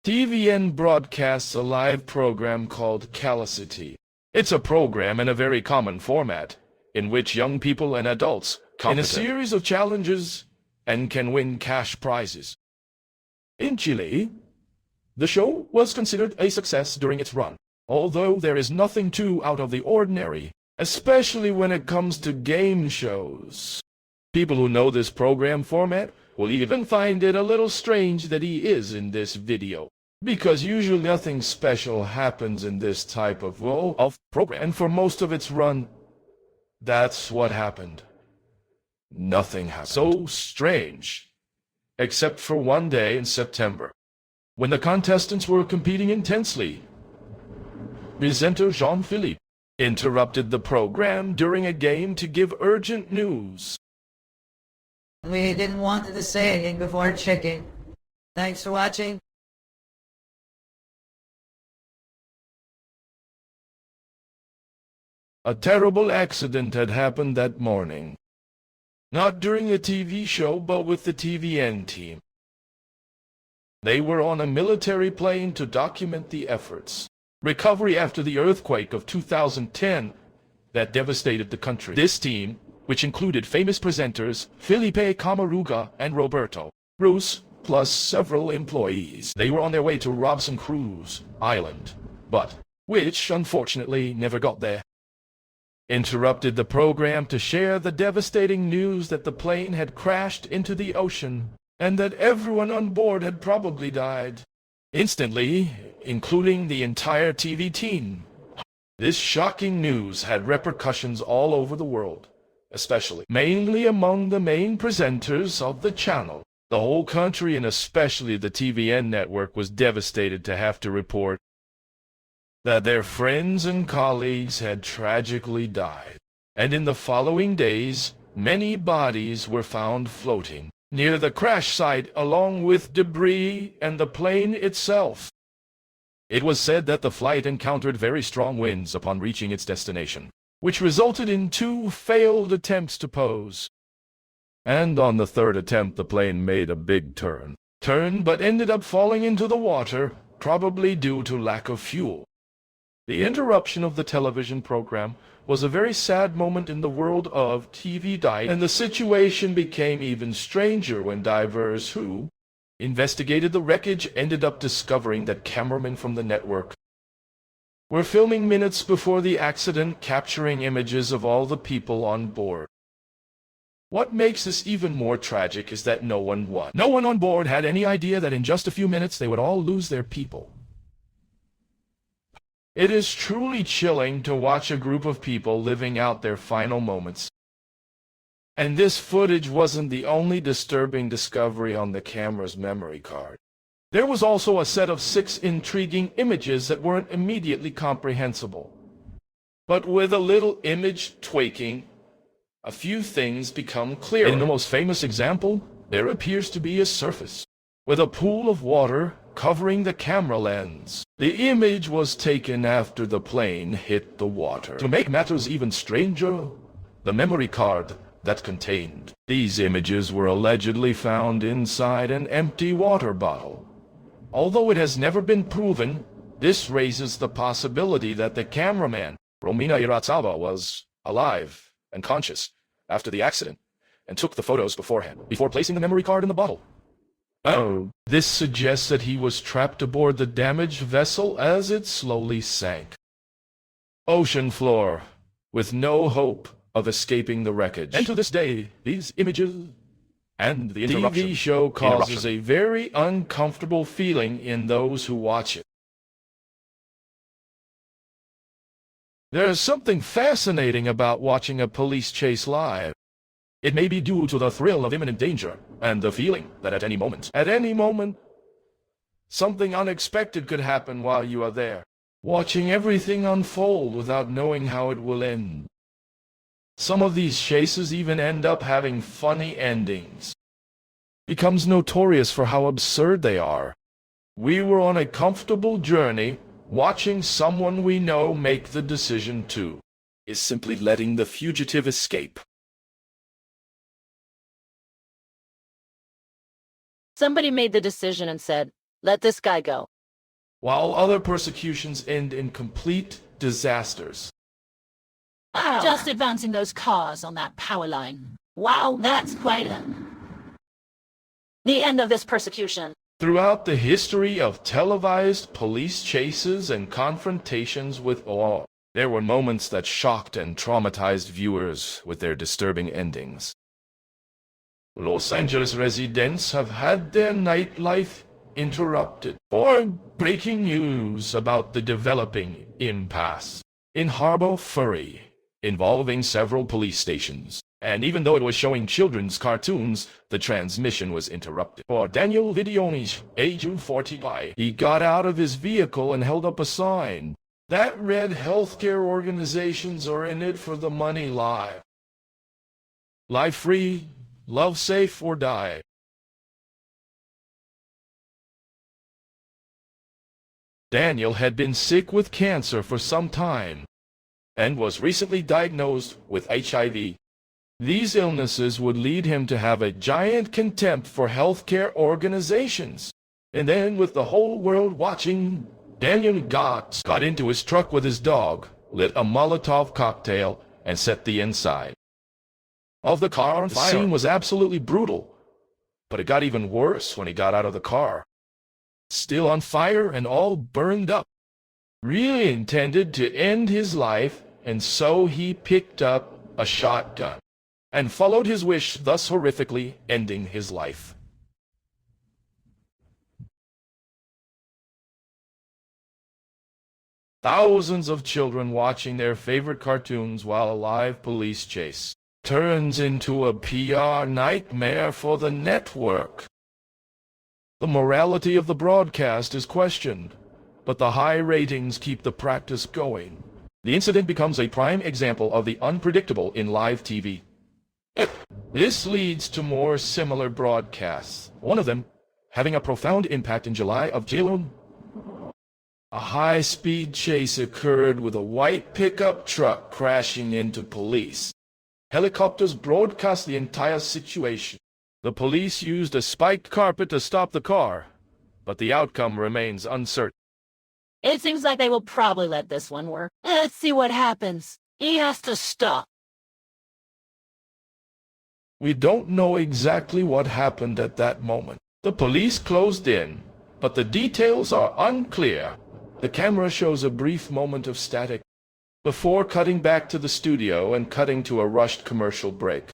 TVN broadcasts a live program called Calicete. It's a program in a very common format, in which young people and adults in a series of challenges and can win cash prizes. In Chile, the show was considered a success during its run, although there is nothing too out of the ordinary, especially when it comes to game shows. People who know this program format will even find it a little strange that he is in this video, because usually nothing special happens in this type of program, and for most of its run, that's what happened. Nothing happened. So strange, except for one day in September, when the contestants were competing intensely. Presenter Jean-Philippe interrupted the program during a game to give urgent news. We didn't want to say anything before checking. Thanks for watching. A terrible accident had happened that morning. Not during a TV show, but with the TVN team. They were on a military plane to document the efforts. Recovery after the earthquake of 2010 that devastated the country. This team, which included famous presenters Felipe Camaruga and Roberto Bruce, plus several employees. They were on their way to Robson Cruise Island, but which unfortunately never got there. Interrupted the program to share the devastating news that the plane had crashed into the ocean and that everyone on board had probably died. Instantly, including the entire TV team. This shocking news had repercussions all over the world, especially, mainly among the main presenters of the channel. The whole country, and especially the TVN network, was devastated to have to report that their friends and colleagues had tragically died. And in the following days, many bodies were found floating near the crash site, along with debris and the plane itself. It was said that the flight encountered very strong winds upon reaching its destination, which resulted in 2 failed attempts to pose. And on the 3rd attempt, the plane made a big turn, but ended up falling into the water, probably due to lack of fuel. The interruption of the television program was a very sad moment in the world of TV dive, and the situation became even stranger when divers who investigated the wreckage ended up discovering that cameramen from the network were filming minutes before the accident, capturing images of all the people on board. What makes this even more tragic is that no one won. No one on board had any idea that in just a few minutes they would all lose their people. It is truly chilling to watch a group of people living out their final moments. And this footage wasn't the only disturbing discovery on the camera's memory card. There was also a set of 6 intriguing images that weren't immediately comprehensible. But with a little image tweaking, a few things become clearer. In the most famous example, there appears to be a surface with a pool of water covering the camera lens. The image was taken after the plane hit the water. To make matters even stranger, the memory card that contained these images were allegedly found inside an empty water bottle. Although it has never been proven, this raises the possibility that the cameraman, Romina Iratsawa, was alive and conscious after the accident and took the photos beforehand, before placing the memory card in the bottle. This suggests that he was trapped aboard the damaged vessel as it slowly sank. Ocean floor, with no hope of escaping the wreckage. And to this day, these images and the TV show causes a very uncomfortable feeling in those who watch it. There is something fascinating about watching a police chase live. It may be due to the thrill of imminent danger and the feeling that at any moment, something unexpected could happen while you are there, watching everything unfold without knowing how it will end. Some of these chases even end up having funny endings. Becomes notorious for how absurd they are. We were on a comfortable journey, watching someone we know make the decision to, is simply letting the fugitive escape. Somebody made the decision and said, Let this guy go. while other persecutions end in complete disasters. Wow. Just advancing those cars on that power line. Wow, that's quite the end of this persecution. Throughout the history of televised police chases and confrontations with law, there were moments that shocked and traumatized viewers with their disturbing endings. Los Angeles residents have had their nightlife interrupted for breaking news about the developing impasse in Harbor Furry involving several police stations. And even though it was showing children's cartoons, the transmission was interrupted. For Daniel Videoni's age 45, he got out of his vehicle and held up a sign that read, "Healthcare organizations are in it for the money live. Live free, love safe, or die." Daniel had been sick with cancer for some time and was recently diagnosed with HIV. These illnesses would lead him to have a giant contempt for healthcare organizations. And then, with the whole world watching, Daniel got into his truck with his dog, lit a Molotov cocktail, and set the inside of the car on fire. The scene was absolutely brutal, but it got even worse when he got out of the car. Still on fire and all burned up. Really intended to end his life, and so he picked up a shotgun and followed his wish, thus horrifically ending his life. Thousands of children watching their favorite cartoons while a live police chase turns into a PR nightmare for the network. The morality of the broadcast is questioned, but the high ratings keep the practice going. The incident becomes a prime example of the unpredictable in live TV. This leads to more similar broadcasts, one of them having a profound impact in July of June. A high-speed chase occurred with a white pickup truck crashing into police. Helicopters broadcast the entire situation. The police used a spiked carpet to stop the car, but the outcome remains uncertain. It seems like they will probably let this one work. Let's see what happens. He has to stop. We don't know exactly what happened at that moment. The police closed in, but the details are unclear. The camera shows a brief moment of static before cutting back to the studio and cutting to a rushed commercial break.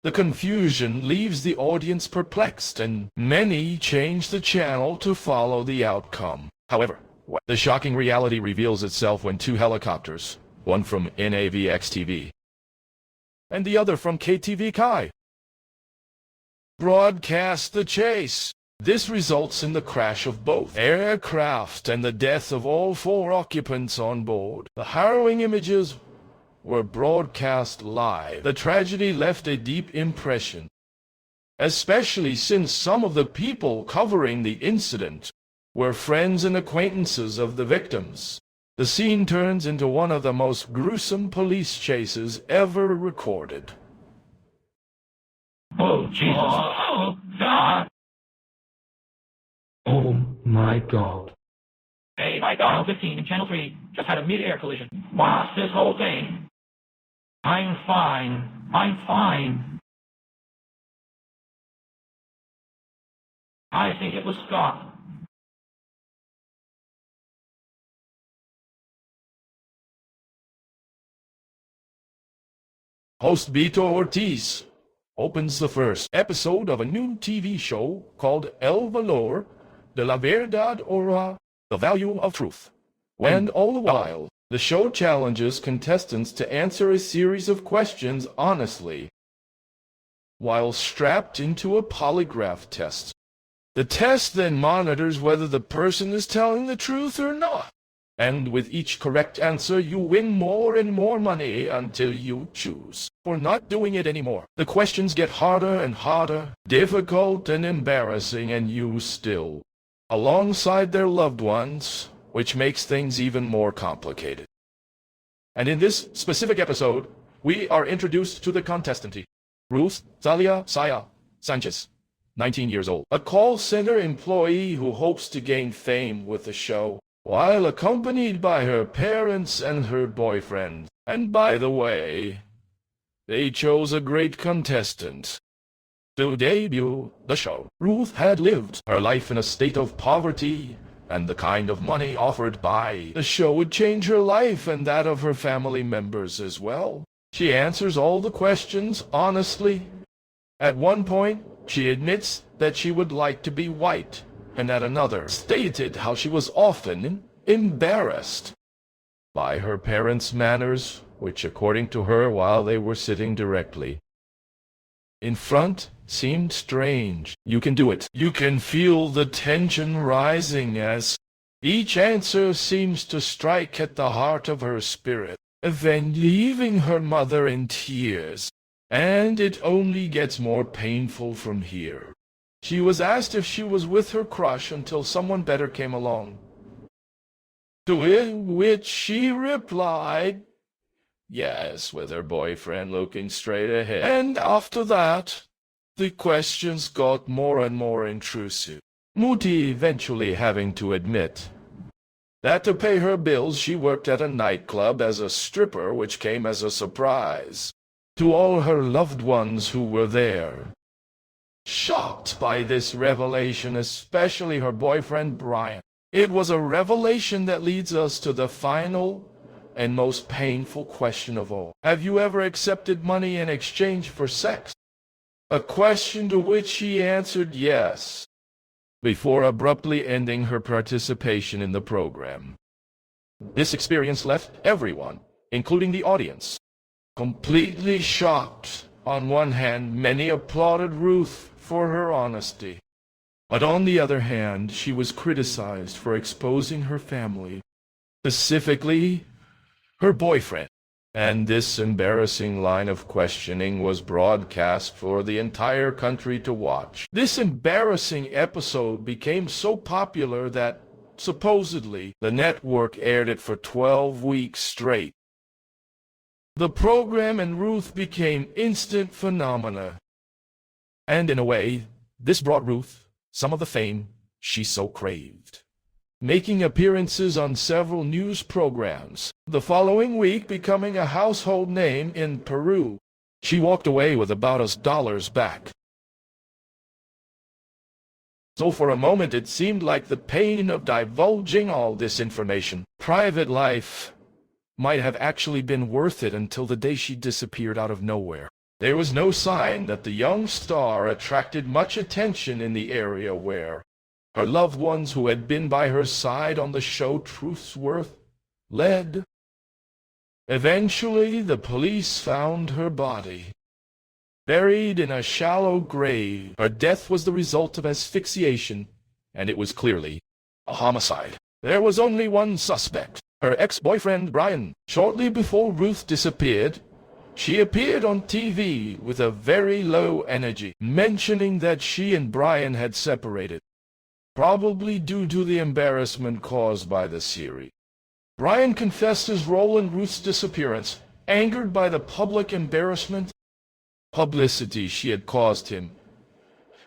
The confusion leaves the audience perplexed, and many change the channel to follow the outcome. However, the shocking reality reveals itself when two helicopters, one from NAVX-TV and the other from KTV Kai, broadcast the chase. This results in the crash of both aircraft and the death of all 4 occupants on board. The harrowing images were broadcast live. The tragedy left a deep impression, especially since some of the people covering the incident were friends and acquaintances of the victims. The scene turns into one of the most gruesome police chases ever recorded. Oh, Jesus. Oh, God. Oh, my God. Hey, my God, 15 and Channel 3 just had a mid-air collision. Watch this whole thing. I'm fine. I'm fine. I think it was Scott. Host Beto Ortiz opens the first episode of a new TV show called El Valor de la Verdad, or The Value of Truth. And all the while, the show challenges contestants to answer a series of questions honestly, while strapped into a polygraph test. The test then monitors whether the person is telling the truth or not. And with each correct answer, you win more and more money until you choose for not doing it anymore. The questions get harder and harder, difficult and embarrassing, and you still, alongside their loved ones, which makes things even more complicated. And in this specific episode, we are introduced to the contestant, Ruth Zalia Saya Sanchez. 19 years old, a call center employee who hopes to gain fame with the show, while accompanied by her parents and her boyfriend. And by the way, they chose a great contestant to debut the show. Ruth had lived her life in a state of poverty, and the kind of money offered by the show would change her life and that of her family members as well. She answers all the questions honestly. At one point, she admits that she would like to be white, and at another stated how she was often embarrassed by her parents' manners, which, according to her, while they were sitting directly in front, seemed strange. You can do it. You can feel the tension rising as each answer seems to strike at the heart of her spirit, then leaving her mother in tears. And it only gets more painful from here. She was asked if she was with her crush until someone better came along, to which she replied, yes, with her boyfriend looking straight ahead. And after that, the questions got more and more intrusive, Muti eventually having to admit that to pay her bills she worked at a nightclub as a stripper, which came as a surprise to all her loved ones who were there. Shocked by this revelation, especially her boyfriend Brian. It was a revelation that leads us to the final and most painful question of all. Have you ever accepted money in exchange for sex? A question to which she answered yes, before abruptly ending her participation in the program. This experience left everyone, including the audience, completely shocked. On one hand, many applauded Ruth for her honesty, but on the other hand, she was criticized for exposing her family, specifically her boyfriend. And this embarrassing line of questioning was broadcast for the entire country to watch. This embarrassing episode became so popular that, supposedly, the network aired it for 12 weeks straight. The program and Ruth became instant phenomena. And in a way, this brought Ruth some of the fame she so craved, making appearances on several news programs. The following week, becoming a household name in Peru, she walked away with about $1 back. So for a moment it seemed like the pain of divulging all this information, private life, might have actually been worth it until the day she disappeared out of nowhere. There was no sign that the young star attracted much attention in the area where her loved ones who had been by her side on the show Truth's Worth led. Eventually, the police found her body, buried in a shallow grave. Her death was the result of asphyxiation, and it was clearly a homicide. There was only one suspect, her ex-boyfriend Brian. Shortly before Ruth disappeared, she appeared on TV with a very low energy, mentioning that she and Brian had separated, probably due to the embarrassment caused by the series. Brian confessed his role in Ruth's disappearance, angered by the public publicity she had caused him,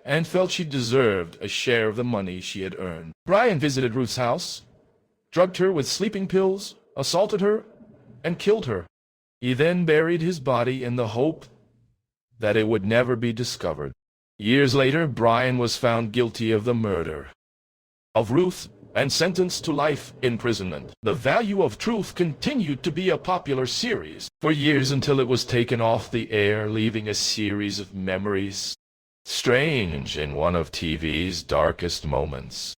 and felt she deserved a share of the money she had earned. Brian visited Ruth's house, drugged her with sleeping pills, assaulted her, and killed her. He then buried his body in the hope that it would never be discovered. Years later, Brian was found guilty of the murder of Ruth and sentenced to life imprisonment. The Value of Truth continued to be a popular series for years until it was taken off the air, leaving a series of memories. Strange in one of TV's darkest moments.